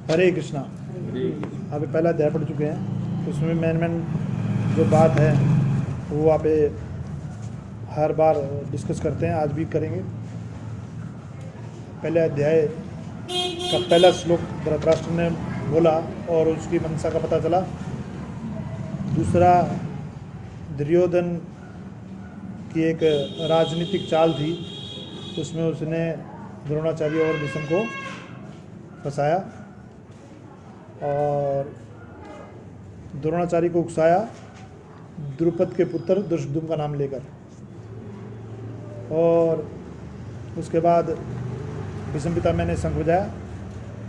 हरे कृष्णा। अभी पहला अध्याय पढ़ चुके हैं, उसमें मेन जो बात है वो आप हर बार डिस्कस करते हैं, आज भी करेंगे। पहले अध्याय का पहला श्लोक धृतराष्ट्र ने बोला और उसकी मंशा का पता चला। दूसरा, दुर्योधन की एक राजनीतिक चाल थी, उसमें उसने द्रोणाचार्य और भीष्म को फंसाया और द्रोणाचार्य को उकसाया द्रुपद के पुत्र दुष्टदुम्न का नाम लेकर। और उसके बाद भीष्म पितामह ने शंख बजाया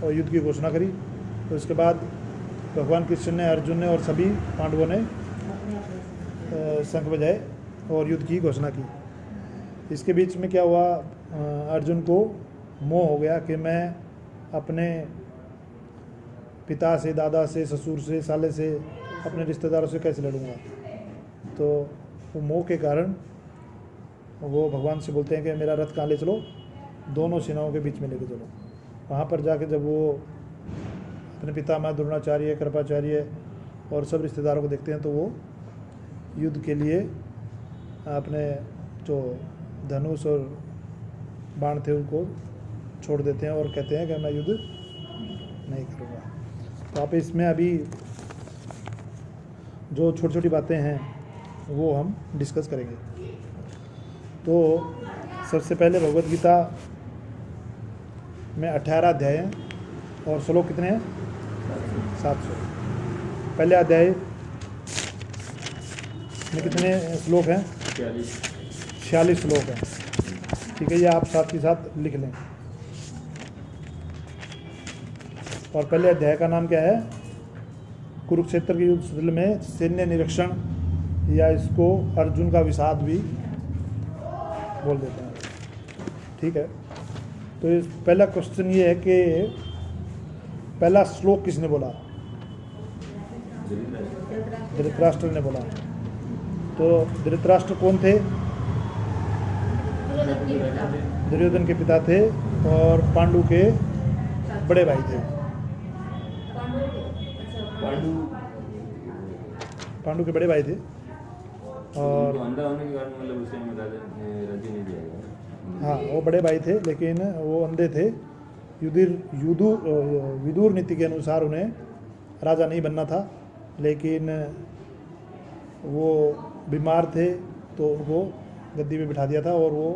और युद्ध की घोषणा करी। तो उसके बाद भगवान कृष्ण ने, अर्जुन ने और सभी पांडवों ने शंख बजाए और युद्ध की घोषणा की। इसके बीच में क्या हुआ, अर्जुन को मोह हो गया कि मैं अपने पिता से, दादा से, ससुर से, साले से, अपने रिश्तेदारों से कैसे लड़ूंगा। तो वो मोह के कारण वो भगवान से बोलते हैं कि मेरा रथ कहाँ ले चलो, दोनों सेनाओं के बीच में लेके चलो। वहाँ पर जाके जब वो अपने पितामह द्रोणाचार्य, कृपाचार्य और सब रिश्तेदारों को देखते हैं तो वो युद्ध के लिए अपने जो धनुष और बाण थे उनको छोड़ देते हैं और कहते हैं कि मैं युद्ध नहीं करूँगा। तो आप इसमें अभी जो छोटी छोटी बातें हैं वो हम डिस्कस करेंगे। तो सबसे पहले भगवद गीता में 18 अध्याय हैं और श्लोक कितने हैं? 700। पहले अध्याय में कितने श्लोक हैं? 46 श्लोक हैं। ठीक है, ये आप साथ ही साथ लिख लें। और पहले अध्याय का नाम क्या है? कुरुक्षेत्र के युद्ध में सैन्य निरीक्षण, या इसको अर्जुन का विषाद भी बोल देते हैं। ठीक है, तो इस पहला क्वेश्चन ये है कि पहला श्लोक किसने बोला? धृतराष्ट्र ने बोला। तो धृतराष्ट्र कौन थे? दुर्योधन के पिता थे और पांडु के बड़े भाई थे। पांडु के बड़े भाई थे और अंधा होने के कारण मतलब उसे राजी नहीं दिया गया। हाँ, वो बड़े भाई थे लेकिन वो अंधे थे। विदुर नीति के अनुसार उन्हें राजा नहीं बनना था, लेकिन वो बीमार थे तो उनको गद्दी पे बिठा दिया था और वो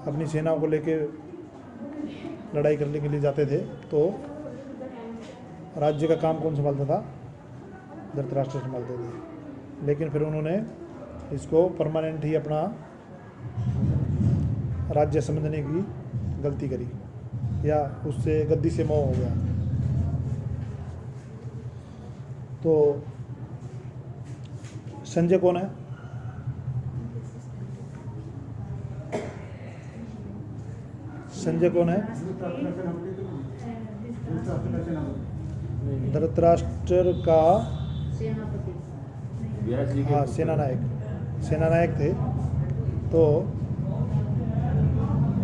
अपनी सेनाओं को लेके लड़ाई करने के लिए जाते थे। तो राज्य का काम कौन संभालता था? धृतराष्ट्र संभालते थे। लेकिन फिर उन्होंने इसको परमानेंट ही अपना राज्य समझने की गलती करी, या उससे गद्दी से मोह हो गया। तो संजय कौन है? संजय कौन है? धृतराष्ट्र का हाँ, सेनानायक थे। तो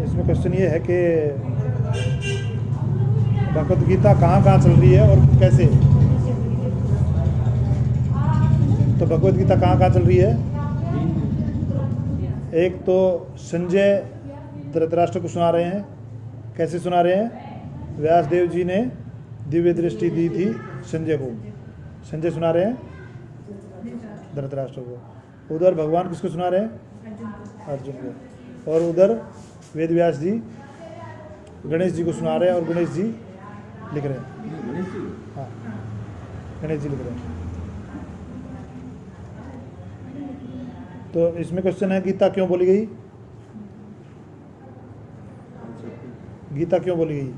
इसमें क्वेश्चन ये है कि भगवद गीता कहाँ कहाँ चल रही है और कैसे? तो भगवद गीता कहाँ कहाँ चल रही है? एक तो संजय धृतराष्ट्र को सुना रहे हैं। कैसे सुना रहे हैं? व्यास देव जी ने दिव्य दृष्टि दी थी संजय को। संजय सुना रहे हैं धृतराष्ट्र को। उधर भगवान किसको सुना रहे हैं? अर्जुन को। और उधर वेद व्यास जी गणेश जी को सुना रहे हैं और गणेश जी लिख रहे हैं। हाँ, गणेश जी लिख रहे हैं। तो इसमें क्वेश्चन है, गीता क्यों बोली गई? गीता क्यों बोली गई?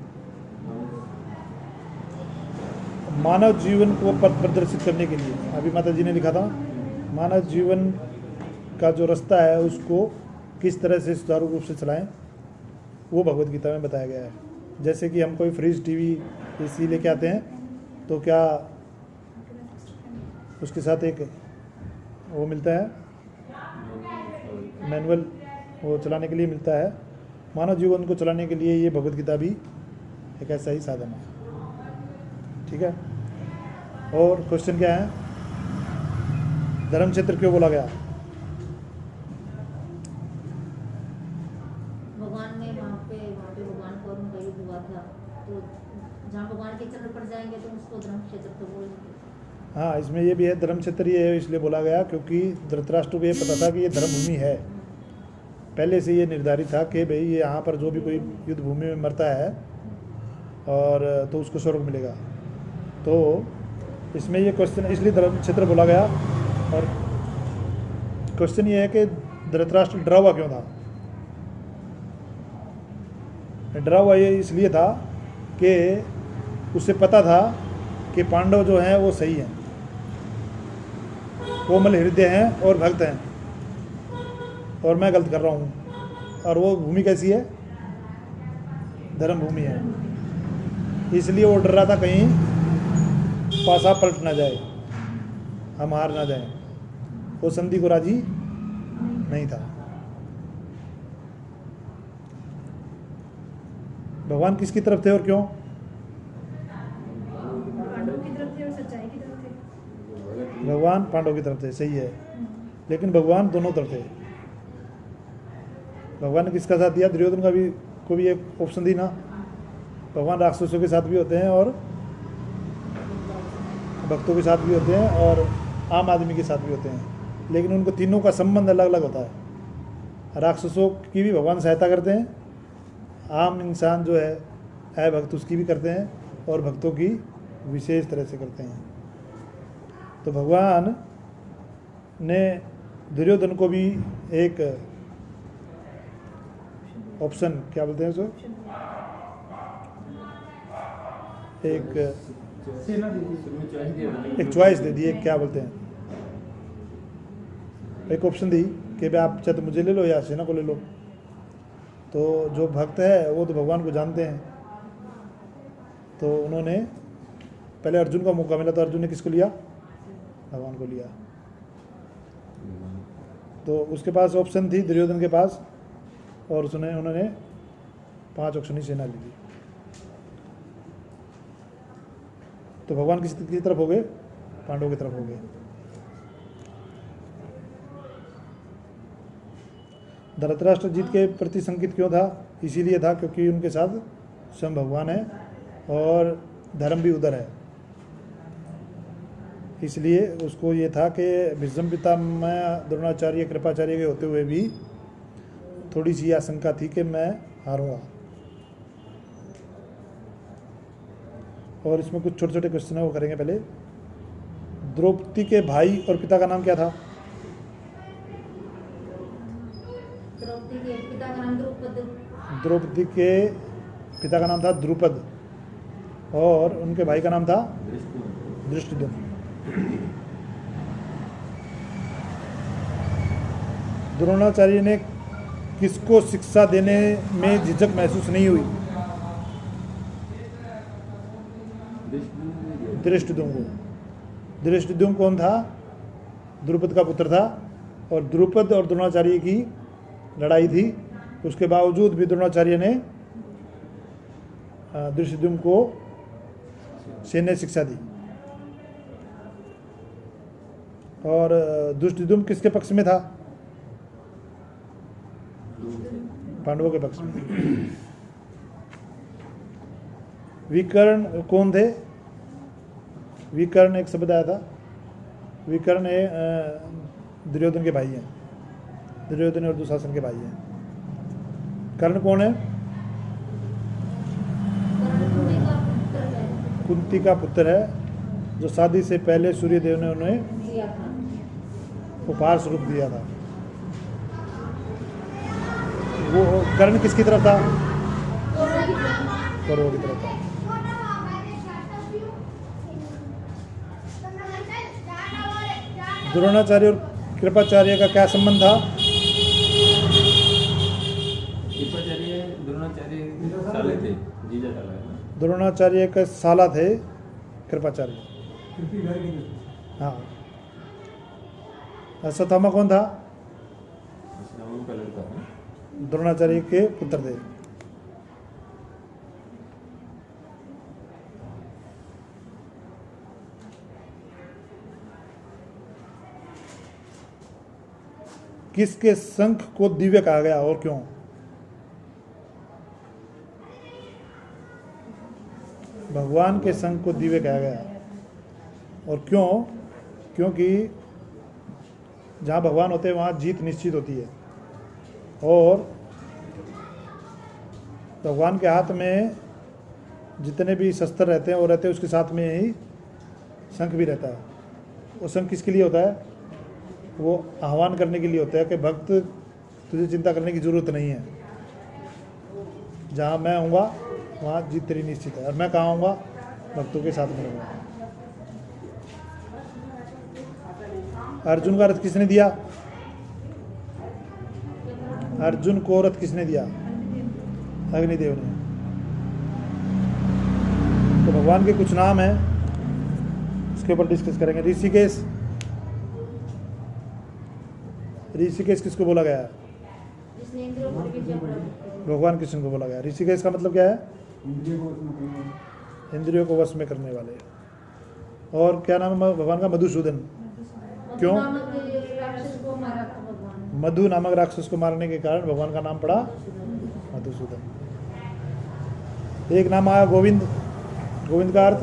मानव जीवन को पथ प्रदर्शित करने के लिए। अभी माता जी ने लिखा था, मानव जीवन का जो रास्ता है उसको किस तरह से सुचारू रूप से चलाएं, वो भगवद गीता में बताया गया है। जैसे कि हम कोई फ्रिज, टीवी, एसी लेके आते हैं तो क्या उसके साथ एक वो मिलता है, मैनुअल, वो चलाने के लिए मिलता है। मानव जीवन को चलाने के लिए ये भगवद गीता भी एक ऐसा ही साधन है। ठीक है, और क्वेश्चन क्या है, धर्म क्षेत्र क्यों बोला गया? भगवान में वहाँ पे भगवान को उनका युद्ध हुआ था, तो जहाँ भगवान के चरण पड़ जाएंगे तो उसको धर्म क्षेत्र तो बोलेंगे। हाँ, इसमें ये भी है, धर्म क्षेत्र ये है इसलिए बोला गया क्योंकि धृतराष्ट्र को ये पता था कि ये धर्म भूमि है। पहले से ये निर्धारित था कि भाई ये यहाँ पर जो भी कोई युद्ध भूमि में मरता है और तो उसको स्वर्ग मिलेगा। तो इसमें ये क्वेश्चन इसलिए धर्म क्षेत्र बोला गया। और क्वेश्चन ये है कि धृतराष्ट्र डरा हुआ क्यों था? डरा हुआ ये इसलिए था कि उसे पता था कि पांडव जो हैं वो सही हैं, कोमल हृदय हैं और भक्त हैं, और मैं गलत कर रहा हूँ। और वो भूमि कैसी है? धर्म भूमि है। इसलिए वो डर रहा था कहीं पासा पलट ना जाए, हम हार ना जाए। वो संधि को राजी नहीं था। भगवान किसकी तरफ थे और क्यों? पांडवों की तरफ थे और सच्चाई की तरफ थे। भगवान पांडव की तरफ थे, सही है, लेकिन भगवान दोनों तरफ थे। भगवान ने किसका साथ दिया? दुर्योधन का भी को भी एक ऑप्शन दी ना। भगवान राक्षसों के साथ भी होते हैं और भक्तों के साथ भी होते हैं और आम आदमी के साथ भी होते हैं, लेकिन उनको तीनों का संबंध अलग अलग होता है। राक्षसों की भी भगवान सहायता करते हैं, आम इंसान जो है भक्त उसकी भी करते हैं, और भक्तों की विशेष तरह से करते हैं। तो भगवान ने दुर्योधन को भी एक ऑप्शन, क्या बोलते हैं उसको, एक चॉइस दे दी, क्या बोलते हैं, एक ऑप्शन दी कि भाई आप चाहे तो मुझे ले लो या सेना को ले लो। तो जो भक्त है वो तो भगवान को जानते हैं, तो उन्होंने पहले अर्जुन का मौका मिला तो अर्जुन ने किसको लिया? भगवान को लिया। तो उसके पास ऑप्शन थी दुर्योधन के पास, और उन्होंने 5 अक्षौहिणी सेना ली थी। तो भगवान किसकी तरफ हो गए? पांडवों की तरफ हो गए। धृतराष्ट्र जीत के प्रति संकित क्यों था? इसीलिए था क्योंकि उनके साथ स्वयं भगवान है और धर्म भी उधर है। इसलिए उसको ये था कि भीष्म पितामह द्रोणाचार्य कृपाचार्य के होते हुए भी थोड़ी सी आशंका थी कि मैं हारूंगा। और इसमें कुछ छोटे छोटे क्वेश्चन है वो करेंगे। पहले, द्रौपदी के भाई और पिता का नाम क्या था? द्रौपदी के पिता का नाम द्रुपद। द्रौपदी के पिता का नाम था द्रुपद और उनके भाई का नाम था धृष्टद्युम्न। द्रोणाचार्य ने किसको शिक्षा देने में झिझक महसूस नहीं हुई? धृष्टद्युम्न को। धृष्टद्युम्न कौन था? द्रुपद का पुत्र था, और द्रुपद और द्रोणाचार्य की लड़ाई थी। उसके बावजूद भी द्रोणाचार्य ने धृष्टद्युम्न को सैन्य शिक्षा दी। और धृष्टद्युम्न किसके पक्ष में था? पांडवों के पक्ष में। विकर्ण कौन थे? विकर्ण एक शब्द आया था। विकर्ण दुर्योधन के भाई हैं, दुर्योधन और दुशासन के भाई हैं। कर्ण कौन है? कुंती का पुत्र है, जो शादी से पहले सूर्यदेव ने उन्हें दिया था। उपहार स्वरूप दिया था। वो कर्ण किसकी तरफ था? कौरवों की तरफ था। द्रोणाचार्य और कृपाचार्य का क्या संबंध था? कृपाचार्य द्रोणाचार्य साले थे, जीजा साला है ना। द्रोणाचार्य के साला थे कृपाचार्य। हाँ। अश्वत्थामा कौन था? रावण का लड़का है। द्रोणाचार्य के पुत्र थे। किसके शंख को दिव्य कहा गया और क्यों? भगवान के शंख को दिव्य कहा गया और क्यों? क्योंकि जहाँ भगवान होते हैं वहाँ जीत निश्चित होती है और भगवान के हाथ में जितने भी शस्त्र रहते हैं वो रहते हैं, उसके साथ में ही शंख भी रहता है। वो शंख किसके लिए होता है? वो आह्वान करने के लिए होता है कि भक्त तुझे चिंता करने की ज़रूरत नहीं है, जहाँ मैं आऊँगा वहाँ जीत तेरी निश्चित है और मैं कहाँ आऊँगा? भक्तों के साथ में रहूँगा। अर्जुन का रथ किसने दिया? अर्जुन को रथ किसने दिया? अग्निदेव ने। तो भगवान के कुछ नाम हैं, इसके ऊपर डिस्कस करेंगे। ऋषिकेश, ऋषिकेश किसको बोला गया है? जिसने इंद्रियों को विजय प्राप्त भगवान कृष्ण को बोला गया। ऋषिकेश का मतलब क्या है? इंद्रियों को वश में करने वाले। और क्या नाम है भगवान का? मधुसूदन। क्यों? राक्षस को मारा था भगवान। मधु नामक राक्षस को मारने के कारण भगवान का नाम पड़ा मधुसूदन। एक नाम आया गोविंद। गोविंद का अर्थ?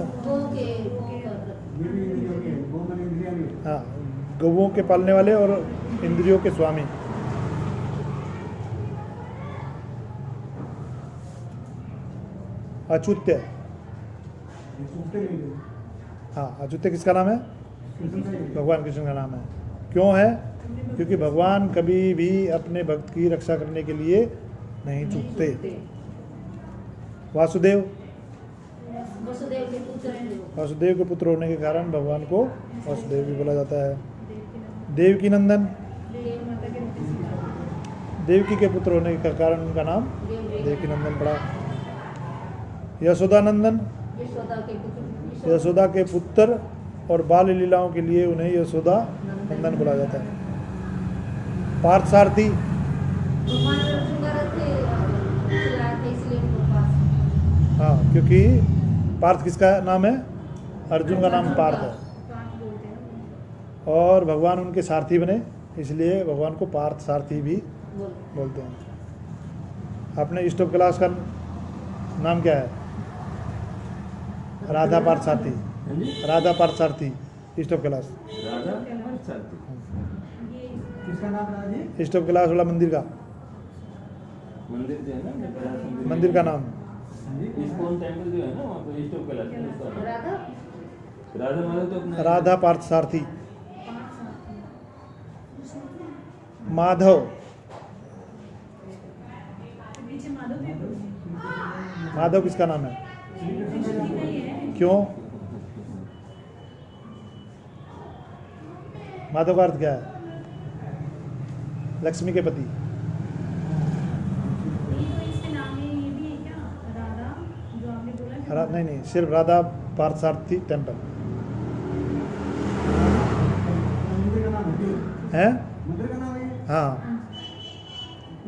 हाँ, गौओं के पालने वाले और इंद्रियों के स्वामी। अच्युत्य। हाँ, अच्युत्य किसका नाम है? भगवान कृष्ण का नाम है। क्यों है? क्योंकि भगवान कभी भी अपने भक्त की रक्षा करने के लिए नहीं चूकते। वासुदेव, वसुदेव के पुत्र हैं वो। वासुदेव के पुत्र होने के कारण भगवान को वासुदेव भी बोला जाता है। देवकी नंदन, देव माता के रूप में सीता। देवकी के पुत्र होने के कारण उनका नाम देवकी नंदन पड़ा। यशोदानंदन, यशोदा के पुत्र। यशोदा के पुत्र और बाल लीलाओं के लिए उन्हें यशोदा नंदन बोला जाता है। पार्थसारथी, भगवान अर्जुन का रथ चलाया था इसलिए उनको पास। हाँ, क्योंकि पार्थ किसका नाम है? अर्जुन का नाम पार्थ है पाठ बोलते हैं। और भगवान उनके सारथी बने, इसलिए भगवान को पार्थ सारथी भी बोल बोलते हैं। अपने स्टॉप क्लास का नाम क्या है? राधा पार्थ सारथी। हाँ जी, राधा पार्थ सारथी स्टॉप क्लास। राधा सारथी। ये किसका नाम राजा जी? स्टॉप क्लास वाला मंदिर का मंदिर जो है ना, मंदिर का नाम इस्कॉन टेम्पल जो है ना, वहाँ पे ईस्ट ऑफ कैलाश। राधा राधा माधव तो अपना राधा पार्थ सारथी। पाठ साथ माधव, पीछे माधव भी बोलते हैं। माधव किसका नाम है? कृष्ण जी का ही है। क्यों? माधव का अर्थ क्या है? लक्ष्मी के पति। नहीं तो इसके नाम में ये भी है क्या? राधा जो आपने बोला कि नहीं नहीं, सिर्फ राधा पार्थ सारथी टेम्पल मंदिर का नाम है? है। मंदिर का नाम है? हाँ,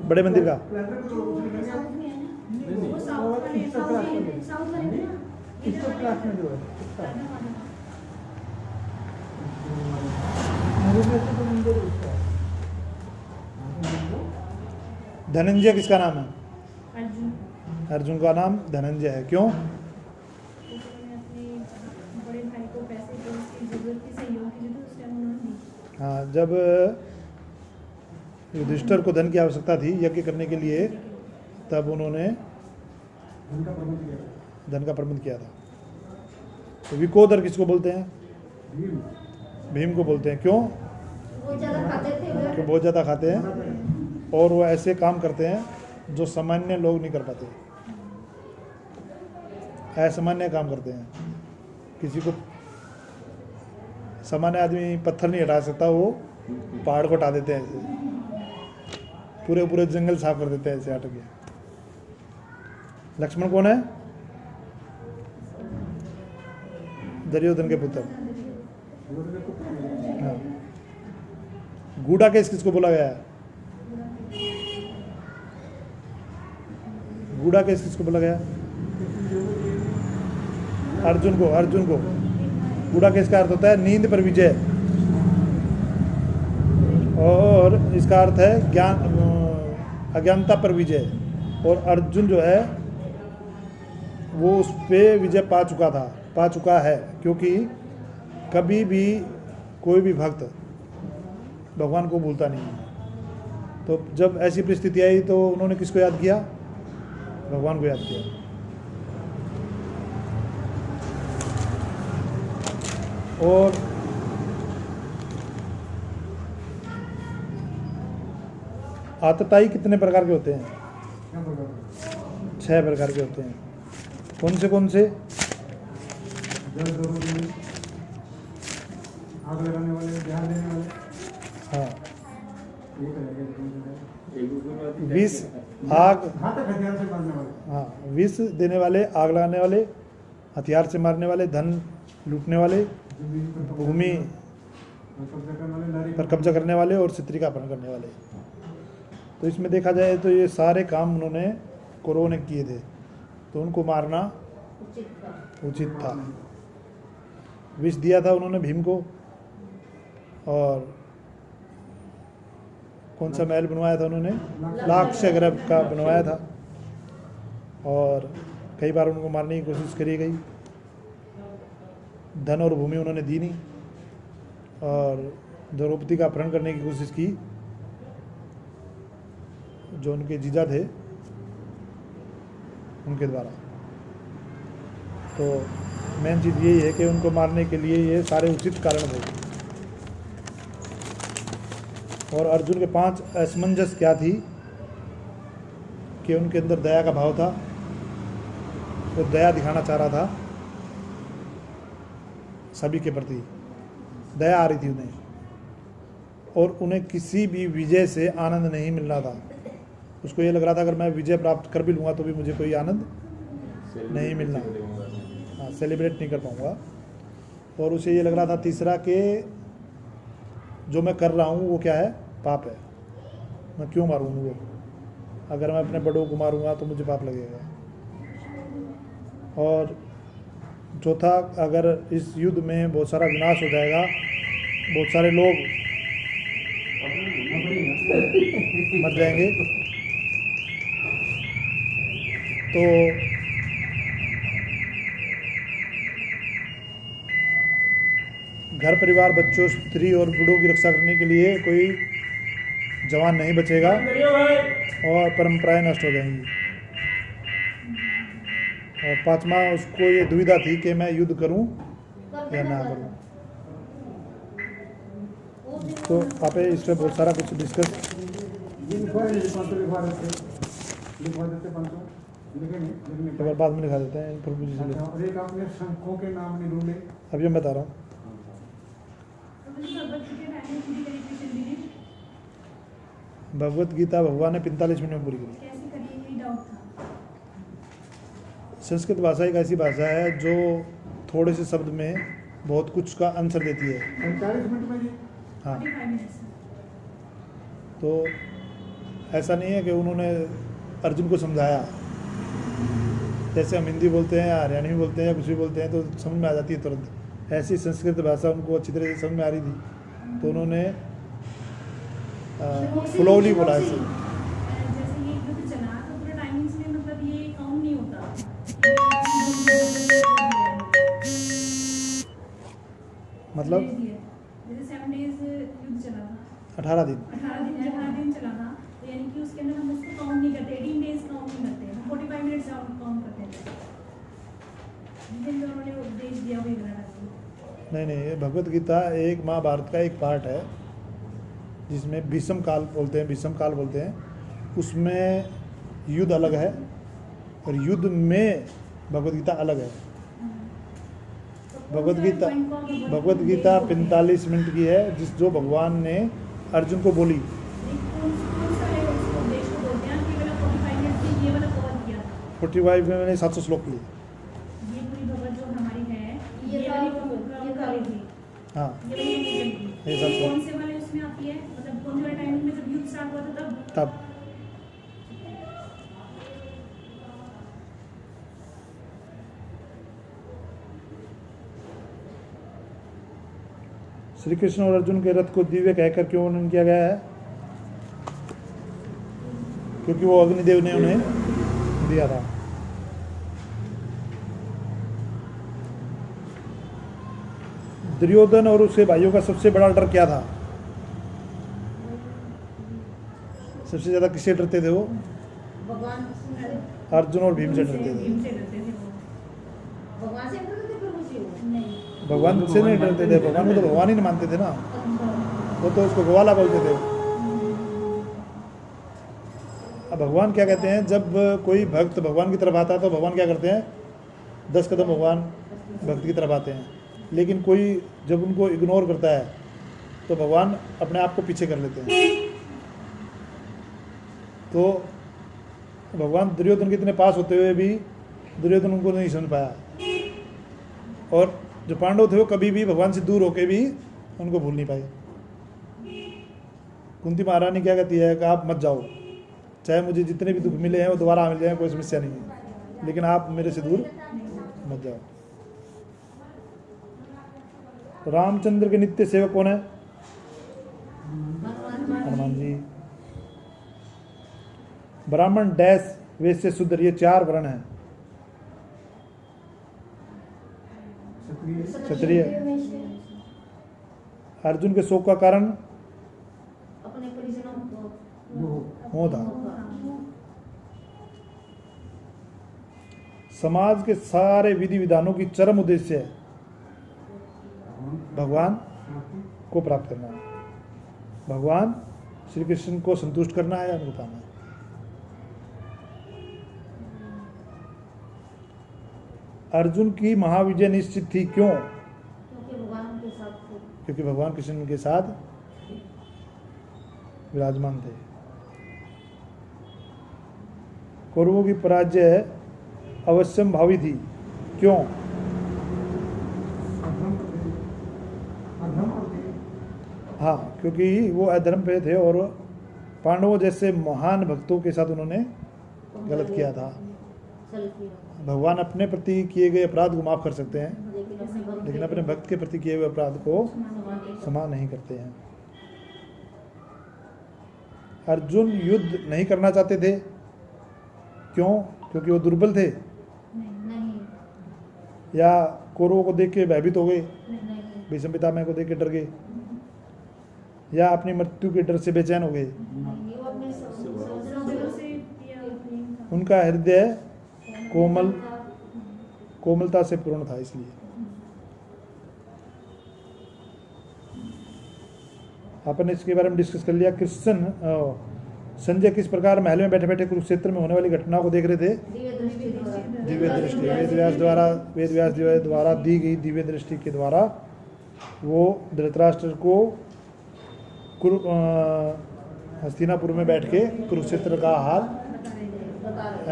बड़े मंदिर का। प्लेटर को उसने साउथ में है नहीं, ना? नहीं। वो साउथ वाले इस क्लास में। साउथ वाले में ना? इस इधर क्लास में जो है राधा माधव। मंदिर में तो मंदिर उसका है। धनंजय किसका नाम है? अर्जुन अर्जुन का नाम धनंजय है। क्यों? तो उन्होंने अपने बड़े भाई को पैसे की उसकी जरूरत थी, सहयोग की जरूरत उस टाइम उन्होंने दी। हाँ, जब युधिष्ठिर को धन की आवश्यकता थी यज्ञ करने के लिए, तब उन्होंने उनका प्रबंध किया। धन का प्रबंध किया था। तो विकोदर किसको बोलते हैं? भीम। भीम को बोलते हैं। क्यों? वो ज्यादा खाते थे उधर। कि बहुत ज़्यादा खाते हैं और वो ऐसे काम करते हैं जो सामान्य लोग नहीं कर पाते। असामान्य काम करते हैं। किसी को सामान्य आदमी पत्थर नहीं हटा सकता, वो पहाड़ को हटा देते हैं ऐसे, पूरे पूरे जंगल साफ कर देते हैं ऐसे हट के। लक्ष्मण कौन है? दुर्योधन के पुत्र। हाँ। गूढ़ा केस किसको बोला गया है? गूढ़ा केस किसको बोला गया? अर्जुन को। अर्जुन को गूढ़ा केस का अर्थ होता है नींद पर विजय। और इसका अर्थ है अज्ञानता पर विजय। और अर्जुन जो है वो उस पर विजय पा चुका है, क्योंकि कभी भी कोई भी भक्त भगवान को भूलता नहीं है। तो जब ऐसी परिस्थिति आई तो उन्होंने किसको याद किया? भगवान को याद किया। और आतताई कितने प्रकार के होते हैं? क्या प्रकार का? 6 प्रकार के होते हैं। कौन से? जल जरूरी, आग लगाने वाले, ध्यान देने वाले, हाँ, ये करेंगे। एक उग्रवादी विष जाति आग, घातक हथियार से मारने वाले, हाँ, विष देने वाले, आग लगाने वाले, हथियार से मारने वाले, धन लूटने वाले, जमीन पर भूमि कब्जा करने वाले, नारी पर कब्जा करने वाले और स्त्री का अपहरण करने वाले। तो इसमें देखा जाए तो ये सारे काम उन्होंने कौरवों ने किए थे, तो उनको मारना उचित था। उचित था। विष दिया था उन्होंने भीम को, और कौन सा महल बनवाया था उन्होंने? लाक्षागृह का बनवाया था, और कई बार उनको मारने की कोशिश करी गई। धन और भूमि उन्होंने दी नहीं, और द्रौपदी का अपहरण करने की कोशिश की, जो उनके जीजा थे उनके द्वारा। तो मेन चीज़ यही है कि उनको मारने के लिए ये सारे उचित कारण थे। और अर्जुन के 5 असमंजस क्या थी कि उनके अंदर दया का भाव था, वो दया दिखाना चाह रहा था सभी के प्रति, दया आ रही थी उन्हें, और उन्हें किसी भी विजय से आनंद नहीं मिल रहा था। उसको ये लग रहा था अगर मैं विजय प्राप्त कर भी लूँगा तो भी मुझे कोई आनंद नहीं मिलना, हाँ, सेलिब्रेट नहीं कर पाऊँगा। और उसे ये लग रहा था तीसरा कि जो मैं कर रहा हूँ वो क्या है? पाप है, मैं क्यों मारूँ उनको? अगर मैं अपने बड़ों को मारूँगा तो मुझे पाप लगेगा। और चौथा, अगर इस युद्ध में बहुत सारा विनाश हो जाएगा, बहुत सारे लोग मर जाएंगे, तो घर परिवार, बच्चों, स्त्री और बूढ़ों की रक्षा करने के लिए कोई जवान नहीं बचेगा और परंपराएं नष्ट हो जाएंगी। और 5वां, उसको ये दुविधा थी कि मैं युद्ध करूं या ना करूं। तो आप इस पर बहुत सारा कुछ डिस्कस, लिखवा देते 500 लिखेंगे, अगर बाद में लिखा देते हैं प्रभु जी से। अच्छा, और एक आपने शंखों के नाम नहीं ढूंढे। अभी मैं बता रहा हूँ। भगवत गीता भगवान ने 45 मिनट में पूरी करी। कैसे करिए, यही डाउट था। संस्कृत भाषा एक ऐसी भाषा है जो थोड़े से शब्द में बहुत कुछ का आंसर देती है। 45 मिनट में जी? हाँ, 45 मिनट्स। तो ऐसा नहीं है कि उन्होंने अर्जुन को समझाया, जैसे हम हिंदी बोलते हैं या हरियाणवी बोलते हैं या कुछ भी बोलते हैं तो समझ में आ जाती है तुरंत। ऐसी संस्कृत भाषा उनको अच्छी तरह से समझ में आ रही थी, तो उन्होंने फ्लोली बोला ऐसे। जैसे ये युद्ध चला तो पूरे टाइमिंग्स में मतलब ये काउंट नहीं होता। मतलब जैसे 7 डेज युद्ध चला था, 18 दिन। 18 दिन चला था, तो यानी कि उसके अंदर हम उसको काउंट नहीं करते, 18 डेज काउंट नहीं करते, हम 45 मिनट्स काउंट करते हैं। जिन जो उन्होंने उपदेश दिया वही गलत है। नहीं, ये भगवत गीता एक महाभारत का एक पार्ट है जिसमें भीष्म काल बोलते हैं। उसमें युद्ध अलग है और युद्ध में भगवत गीता अलग है। भगवत गीता 45 मिनट की है, जो भगवान ने अर्जुन को बोली। 45 में मैंने 700 श्लोक लिए। ये पूरी भगवत जो हमारी है, ये ये वाली करी थी। हाँ, ये वाली नहीं चली थी। ये सब कौन से वाले उसमें आती है, मतलब कौन से वाले टाइमिंग में जब युद्ध स्टार्ट हुआ था तब श्री कृष्ण और अर्जुन के रथ को दिव्य कहकर क्यों वर्णन किया गया है? क्योंकि वो अग्निदेव ने उन्हें दिया था। दुर्योधन और उसके भाइयों का सबसे बड़ा डर क्या था? सबसे ज्यादा किससे डरते थे वो? भगवान से, अर्जुन और भीम से डरते थे। भीम से डरते थे वो। भगवान से डरते थे प्रभु से वो? नहीं। भगवान से नहीं डरते थे, भगवान को तो भगवान ही नहीं मानते थे ना, वो तो उसको ग्वाला बोलते थे। अब भगवान क्या कहते हैं, जब कोई भक्त भगवान की तरफ आता है तो भगवान क्या करते हैं, 10 कदम भगवान भक्त की तरफ आते हैं। लेकिन कोई जब उनको इग्नोर करता है तो भगवान अपने आप को पीछे कर लेते हैं। तो भगवान दुर्योधन के इतने पास होते हुए भी दुर्योधन उनको नहीं समझ पाया, और जो पांडव थे वो कभी भी भगवान से दूर होके भी उनको भूल नहीं पाए। कुंती महारानी क्या कहती है कि आप मत जाओ, चाहे मुझे जितने भी दुख मिले हैं वो दोबारा मिल जाए, कोई समस्या नहीं है, लेकिन आप मेरे से दूर मत जाओ। रामचंद्र के नित्य सेवक कौन है? हनुमान जी। ब्राह्मण डैश वैश्य शूद्र, ये 4 वर्ण हैं। क्षत्रिय। अर्जुन के शोक का कारण अपने परिजनों को मोह था। समाज के सारे विधि विधानों की चरम उद्देश्य है भगवान को प्राप्त करना है। भगवान श्री कृष्ण को संतुष्ट करना है या उनको पाना है। अर्जुन की महाविजय निश्चित थी, क्यों? क्योंकि भगवान उनके साथ थे। क्योंकि भगवान कृष्ण उनके साथ विराजमान थे। कौरवों की पराजय अवश्यम भावी थी, क्यों? हाँ, क्योंकि वो अधर्म पे थे और पांडवों जैसे महान भक्तों के साथ उन्होंने गलत किया था। चल किया। भगवान अपने प्रति किए गए अपराध को माफ कर सकते हैं, लेकिन अपने भक्त के प्रति किए हुए अपराध को क्षमा नहीं करते हैं। अर्जुन युद्ध नहीं करना चाहते थे, क्यों? क्योंकि वो दुर्बल थे, नहीं या कौरवों को देख के भयभीत हो गए, नहीं भीष्म पितामह को देख के डर गए, या अपनी मृत्यु के डर से बेचैन हो गए। नहीं, वो अपने सोचना दिलों से किया प्रेम था। उनका हृदय कोमलता से पूर्ण था। इसलिए अपन ने इसके बारे में डिस्कस कर लिया। कृष्ण संजय किस प्रकार महल में बैठे बैठे कुरुक्षेत्र में होने वाली घटनाओं को देख रहे थे? दिव्य दृष्टि। वेदव्यास द्वारा दी गई दिव्य दृष्टि के द्वारा वो धृतराष्ट्र को हस्तिनापुर में बैठ के कुरुक्षेत्र का हाल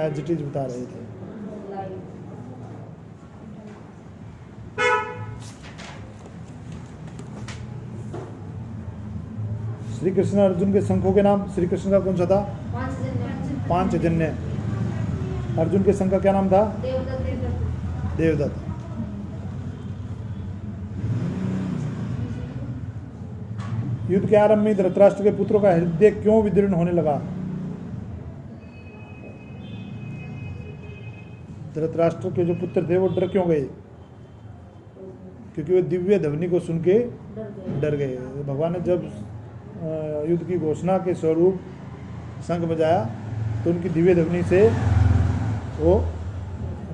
एज इट इज बता रहे थे। श्री कृष्ण अर्जुन के शंखों के नाम, श्री कृष्ण का कौन सा था? 5 जन्य। अर्जुन के शंख का क्या नाम था? देवदत्त। युद्ध के आरंभ में धृतराष्ट्र के पुत्रों का हृदय क्यों विदीर्ण होने लगा? धृतराष्ट्र के जो पुत्र थे वो डर क्यों गए? क्योंकि वे दिव्य ध्वनि को सुन के डर गए। भगवान ने जब युद्ध की घोषणा के स्वरूप शंख बजाया तो उनकी दिव्य ध्वनि से वो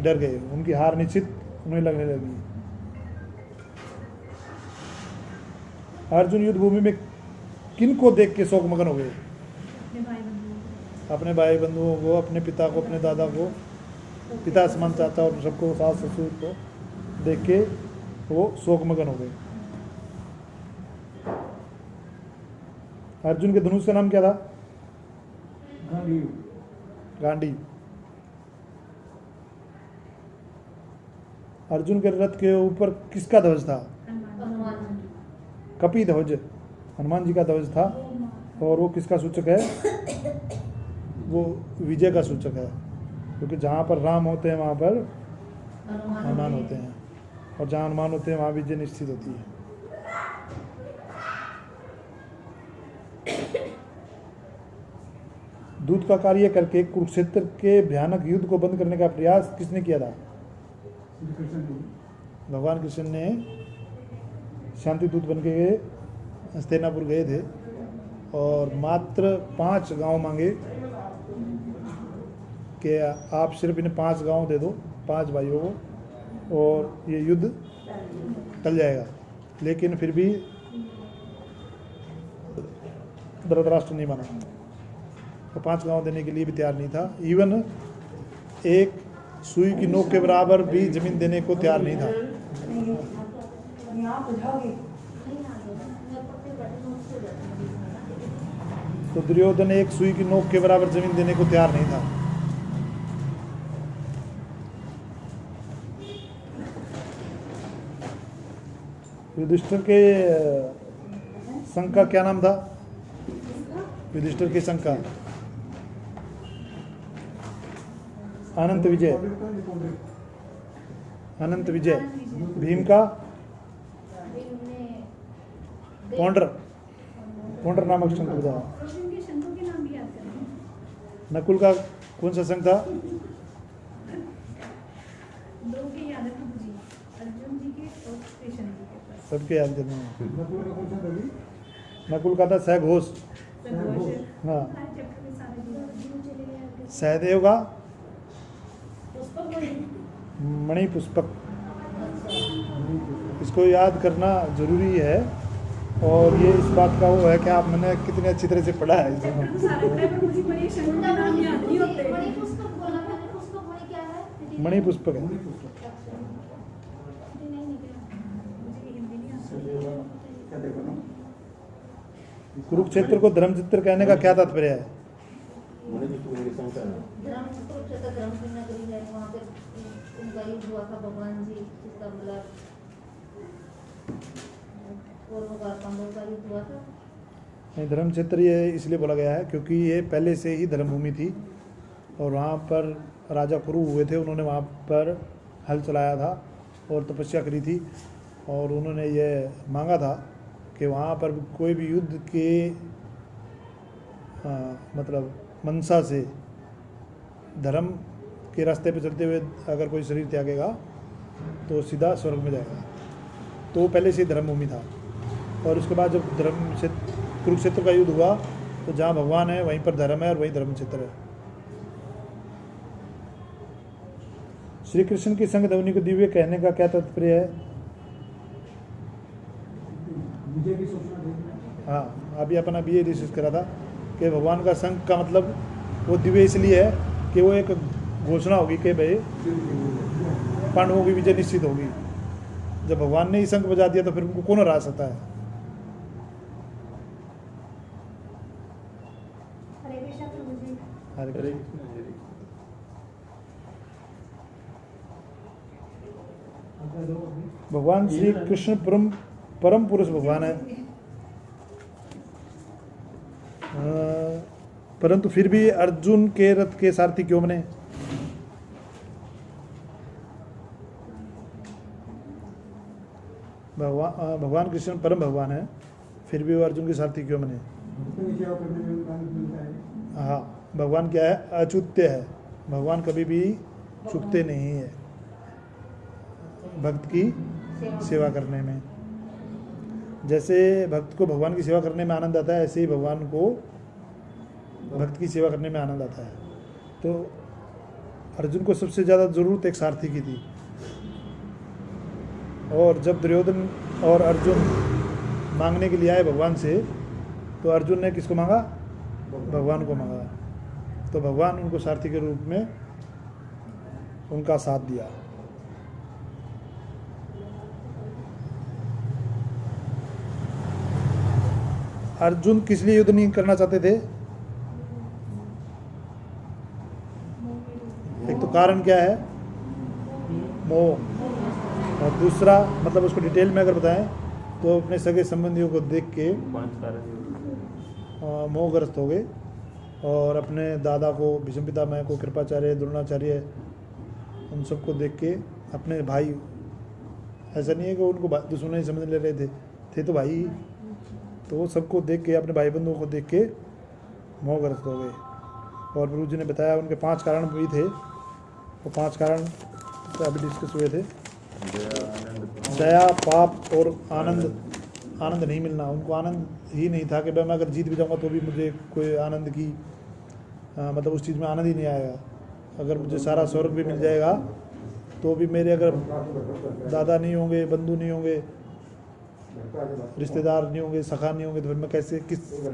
डर गए, उनकी हार निश्चित उन्हें लगने लगी। अर्जुन युद्ध भूमि में किन को देख के शोकमग्न हो गए? अपने भाई बंधुओं को, अपने पिता को, अपने दादा को, पिता समान चाचा और सबको, सास ससुर को देख के वो शोकमग्न हो गए। अर्जुन के धनुष का नाम क्या था? गांडी। अर्जुन के रथ के ऊपर किसका ध्वज था? कपि ध्वज, हनुमान जी का ध्वज था। और वो किसका सूचक है? वो विजय का सूचक है, क्योंकि जहाँ पर राम होते हैं वहाँ पर हनुमान होते हैं, और जहाँ हनुमान होते हैं वहाँ विजय निश्चित होती है। दूत का कार्य करके कुरुक्षेत्र के भयानक युद्ध को बंद करने का प्रयास किसने किया था? श्री कृष्ण जी। भगवान कृष्ण ने शांति दूत बन के हस्तिनापुर गए थे और मात्र 5 गांव मांगे कि आप सिर्फ इन्हें 5 गांव दे दो, 5 भाइयों को, और ये युद्ध टल जाएगा। लेकिन फिर भी धृतराष्ट्र नहीं माना, तो 5 गांव देने के लिए भी तैयार नहीं था। इवन एक सुई की नोक के बराबर भी जमीन देने को तैयार नहीं था। नहीं आ जाओ, मैं पत्ते बैठे हूँ, उससे बैठे हूँ। तो दुर्योधन एक सुई की नोक के बराबर जमीन देने को तैयार नहीं था। युधिष्ठिर के संघ का क्या नाम था? युधिष्ठिर के संघ का अनंत विजय। अनंत विजय। भीम का पौंड्र। पौंड्र नामक संघ था। अर्जुन के शंखों के नाम भी याद करें। नकुल का कौन सा संघ था? 2 के याद है प्रभु जी, अर्जुन जी के और कृष्ण जी के पास। सबके याद करना है। नकुल का कौन सा था जी? नकुल का था सहघोष। हाँ। हर चैप्टर में सारे जी सहदेव का पुष्पक बनी। मणि पुष्पक। इसको याद करना जरूरी है, और ये इस बात का वो है कि आप मैंने कितने अच्छी तरह से पढ़ा है इसे। चैप्टर तो सारे पढ़े पर मुझे पर ये शंखों के नाम याद नहीं होते। मणि पुष्पक बोला मैंने, पुष्पक मणि क्या है? मणि पुष्पक है। मणि पुस्तक। नहीं निकला। मुझे हिंदी नहीं आती। क्या देखो ना? कुरुक्षेत्र को धर्मचित्र कहने का क्या तात्पर्य है? धर्म कुरुक्षेत्र धर्म की नगरी है, वहाँ पे उनका युद्ध हुआ था भगवान जी, जिसका मतलब कौरवों का पांडवों का युद्ध हुआ था। नहीं, धर्मक्षेत्र ये इसलिए बोला गया है क्योंकि ये पहले से ही धर्मभूमि थी और वहाँ पर राजा कुरु हुए थे। उन्होंने वहाँ पर हल चलाया था और तपस्या करी थी, और उन्होंने ये मांगा था कि वहाँ पर कोई भी युद्ध के मतलब मनसा से धर्म के रास्ते पे चलते हुए अगर कोई शरीर त्यागेगा तो सीधा स्वर्ग में जाएगा। तो पहले से ही धर्मभूमि था। और उसके बाद जब कुरुक्षेत्र का युद्ध हुआ तो जहाँ भगवान है वहीं पर धर्म है और वहीं धर्म क्षेत्र है। श्री कृष्ण की संग ध्वनि को दिव्य कहने का क्या तात्पर्य है? विजय की सूचना देना। हाँ, अभी अपन अभी ये डिस्कस करा था कि भगवान का संग का मतलब वो दिव्य इसलिए है कि वो एक घोषणा होगी कि भाई पांडवों की विजय निश्चित होगी। जब भगवान ने ही शंख बजा दिया तो फिर उनको कौन हरा सकता है? हरे कृष्ण प्रभु जी। हरे हरे कृष्ण। कृष्ण हरे भगवान श्री कृष्ण परम पुरुष भगवान है, परंतु फिर भी अर्जुन के रथ के सारथी क्यों बने? भगवान कृष्ण परम भगवान है, फिर भी वो अर्जुन के सारथी क्यों बने? भक्तों की सेवा करने में उनका आनंद मिलता है। हाँ, भगवान क्या है? अच्युत्य है। भगवान कभी भी चूकते नहीं है भक्त की सेवा करने में। जैसे भक्त को भगवान की सेवा करने में आनंद आता है, ऐसे ही भगवान को भक्त की सेवा करने में आनंद आता है। तो अर्जुन को सबसे ज़्यादा ज़रूरत एक सारथी की थी, और जब दुर्योधन और अर्जुन मांगने के लिए आए भगवान से, तो अर्जुन ने किसको मांगा? भगवान को मांगा। तो भगवान उनको सारथी के रूप में उनका साथ दिया। अर्जुन किस लिए युद्ध नहीं करना चाहते थे? एक तो कारण क्या है? मोह। और दूसरा मतलब उसको डिटेल में अगर बताएं तो अपने सगे संबंधियों को देख के 5 कारण मोहग्रस्त हो गए, और अपने दादा को भीष्म पितामह को, कृपाचार्य, द्रोणाचार्य, उन सबको देख के अपने भाई, ऐसा नहीं है कि उनको दुश्मन ही समझ ले रहे थे तो भाई, तो वो सबको देख के, अपने भाई बंधुओं को देख के मोहग्रस्त हो गए। और गुरु जी ने बताया उनके 5 कारण भी थे। वो 5 कारण तो अभी डिस्कस हुए थे। दया, पाप और आनंद नहीं मिलना। उनको आनंद ही नहीं था कि भाई मैं अगर जीत भी जाऊंगा तो भी मुझे कोई आनंद की मतलब उस चीज़ में आनंद ही नहीं आएगा। अगर मुझे सारा स्वर्ग भी मिल जाएगा तो भी मेरे अगर दादा नहीं होंगे, बंधु नहीं होंगे, रिश्तेदार नहीं होंगे, सखा नहीं होंगे, तो फिर मैं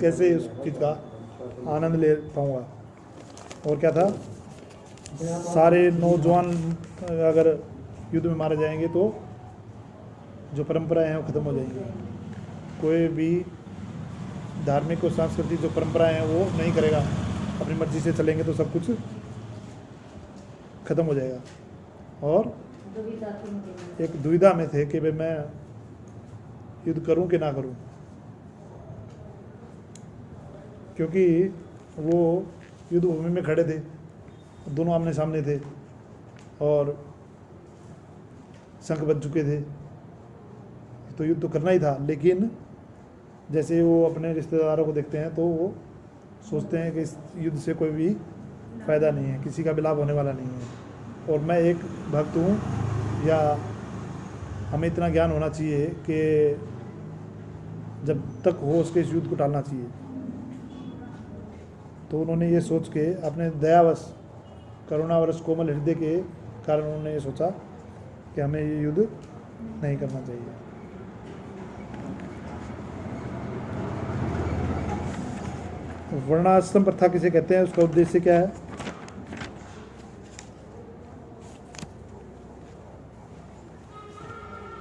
कैसे उस चीज़ का आनंद ले पाऊँगा। और क्या था, सारे नौजवान अगर युद्ध में मारे जाएंगे तो जो परंपराएं हैं वो ख़त्म हो जाएंगी। कोई भी धार्मिक और सांस्कृतिक जो परंपराएं हैं वो नहीं करेगा, अपनी मर्जी से चलेंगे तो सब कुछ ख़त्म हो जाएगा। और दुविधा थी मुझे। एक दुविधा में थे कि भाई मैं युद्ध करूं कि ना करूं, क्योंकि वो युद्ध भूमि में खड़े थे, दोनों आमने सामने थे और शंख बज चुके थे, तो युद्ध तो करना ही था। लेकिन जैसे वो अपने रिश्तेदारों को देखते हैं तो वो सोचते हैं कि इस युद्ध से कोई भी फ़ायदा नहीं है, किसी का भी लाभ होने वाला नहीं है। और मैं एक भक्त हूँ, या हमें इतना ज्ञान होना चाहिए कि जब तक हो उसके इस युद्ध को टालना चाहिए। तो उन्होंने ये सोच के अपने दयावश, करुणावश, कोमल हृदय के कारण उन्होंने ये सोचा कि हमें ये युद्ध नहीं करना चाहिए। वर्णाश्रम प्रथा किसे कहते हैं, उसका उद्देश्य क्या है?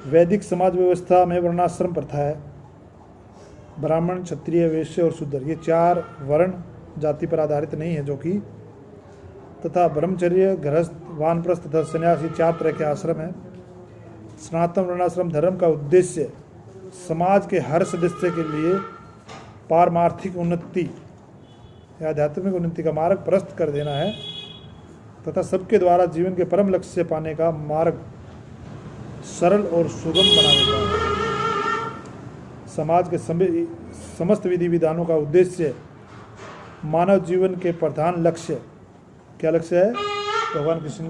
वैदिक समाज व्यवस्था में वर्णाश्रम प्रथा है। ब्राह्मण, क्षत्रिय, वैश्य और शूद्र, ये 4 वर्ण जाति पर आधारित नहीं है, जो कि तथा ब्रह्मचर्य, गृहस्थ, वानप्रस्थ तथा सन्यासी 4 तरह के आश्रम हैं। सनातन वर्णाश्रम धर्म का उद्देश्य समाज के हर सदस्य के लिए पारमार्थिक उन्नति या आध्यात्मिक उन्नति का मार्ग प्रशस्त कर देना है तथा सबके द्वारा जीवन के परम लक्ष्य से पाने का मार्ग सरल और सुगम बना देता है। समाज के समस्त विधि विधानों का उद्देश्य मानव जीवन के प्रधान लक्ष्य, क्या लक्ष्य है? भगवान कृष्ण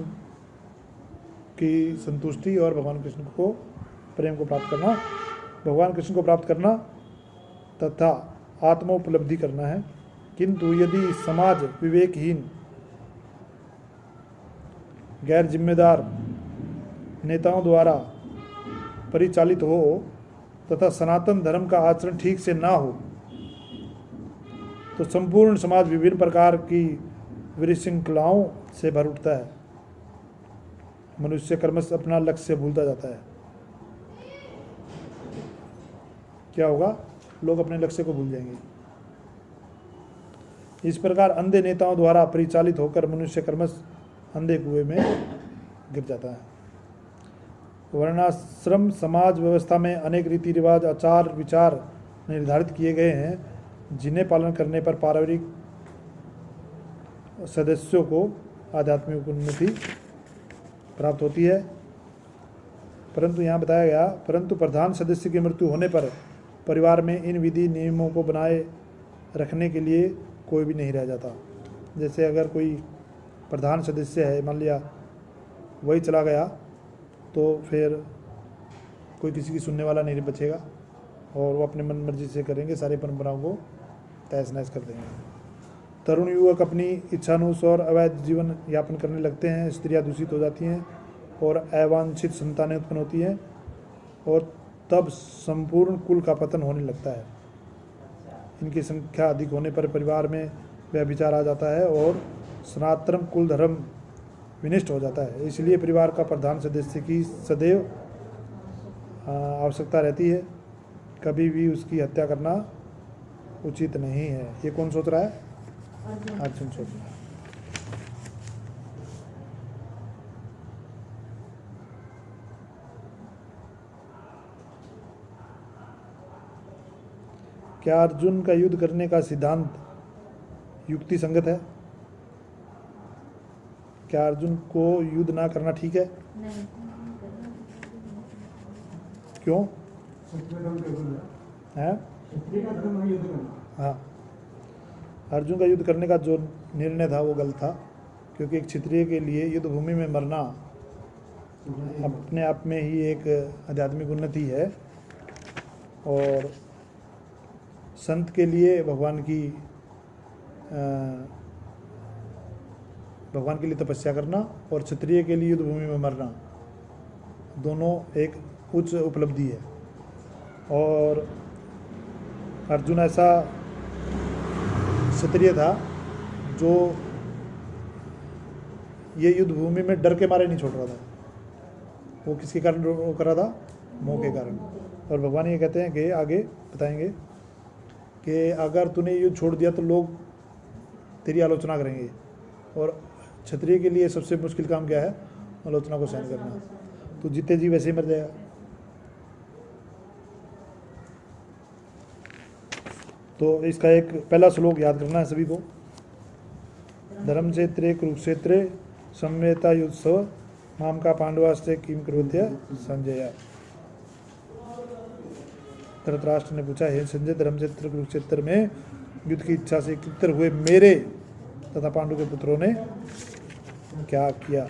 की संतुष्टि और भगवान कृष्ण को प्रेम को प्राप्त करना, भगवान कृष्ण को प्राप्त करना तथा आत्मोपलब्धि करना है। किंतु यदि समाज विवेकहीन, गैर जिम्मेदार नेताओं द्वारा परिचालित हो तथा सनातन धर्म का आचरण ठीक से ना हो तो संपूर्ण समाज विभिन्न प्रकार की विशृंखलाओं से भर उठता है। मनुष्य क्रमशः अपना लक्ष्य भूलता जाता है। क्या होगा? लोग अपने लक्ष्य को भूल जाएंगे। इस प्रकार अंधे नेताओं द्वारा परिचालित होकर मनुष्य क्रमशः अंधे कुएं में गिर जाता है। वर्णाश्रम समाज व्यवस्था में अनेक रीति रिवाज, आचार विचार निर्धारित किए गए हैं, जिन्हें पालन करने पर पारिवारिक सदस्यों को आध्यात्मिक उन्नति प्राप्त होती है। परंतु यहाँ बताया गया, परंतु प्रधान सदस्य की मृत्यु होने पर परिवार में इन विधि नियमों को बनाए रखने के लिए कोई भी नहीं रह जाता। जैसे अगर कोई प्रधान सदस्य है, मान लिया वही चला गया, तो फिर कोई किसी की सुनने वाला नहीं बचेगा और वो अपने मन मर्जी से करेंगे, सारी परंपराओं को तहस नहस कर देंगे। तरुण युवक अपनी इच्छानुसार अवैध जीवन यापन करने लगते हैं, स्त्रियां दूषित हो जाती हैं और अवांछित संतानें उत्पन्न होती हैं और तब संपूर्ण कुल का पतन होने लगता है। इनकी संख्या अधिक होने पर परिवार में व्यभिचार आ जाता है और सनातन कुल धर्म विनष्ट हो जाता है। इसलिए परिवार का प्रधान सदस्य की सदैव आवश्यकता रहती है, कभी भी उसकी हत्या करना उचित नहीं है। ये कौन सोच रहा है? अर्जुन सोच रहा है। क्या अर्जुन का युद्ध करने का सिद्धांत युक्ति संगत है? क्या अर्जुन को युद्ध ना करना ठीक है? नहीं। क्यों क्षत्रिय धर्म टेबल है? क्षत्रिय का धर्म है युद्ध करना। हाँ, अर्जुन का युद्ध करने का जो निर्णय था वो गलत था, क्योंकि एक क्षत्रिय के लिए युद्ध भूमि में मरना अपने आप में ही एक आध्यात्मिक उन्नति है, और संत के लिए भगवान के लिए तपस्या करना और क्षत्रिय के लिए युद्ध भूमि में मरना दोनों एक उच्च उपलब्धि है। और अर्जुन ऐसा क्षत्रिय था जो ये युद्ध भूमि में डर के मारे नहीं छोड़ रहा था। वो किसके कारण वो कर रहा था? मोह के कारण। और भगवान ये कहते हैं कि आगे बताएंगे कि अगर तूने युद्ध छोड़ दिया तो लोग तेरी आलोचना करेंगे, और क्षत्रिय के लिए सबसे मुश्किल काम क्या है? आलोचना को सहन करना। तो जीते जी वैसे ही मर जाएगा। तो इसका एक पहला श्लोक याद करना है सभी को। धर्म क्षेत्रे कुरुक्षेत्रे सम्मेता युत्सव माम का पांडवास्ते किम कृत्य संजय। धृतराष्ट्र ने पूछा, हे संजय, धर्म क्षेत्र कुरुक्षेत्र में युद्ध की इच्छा से एकत्र हुए मेरे तथा पांडु के पुत्रों ने क्या किया?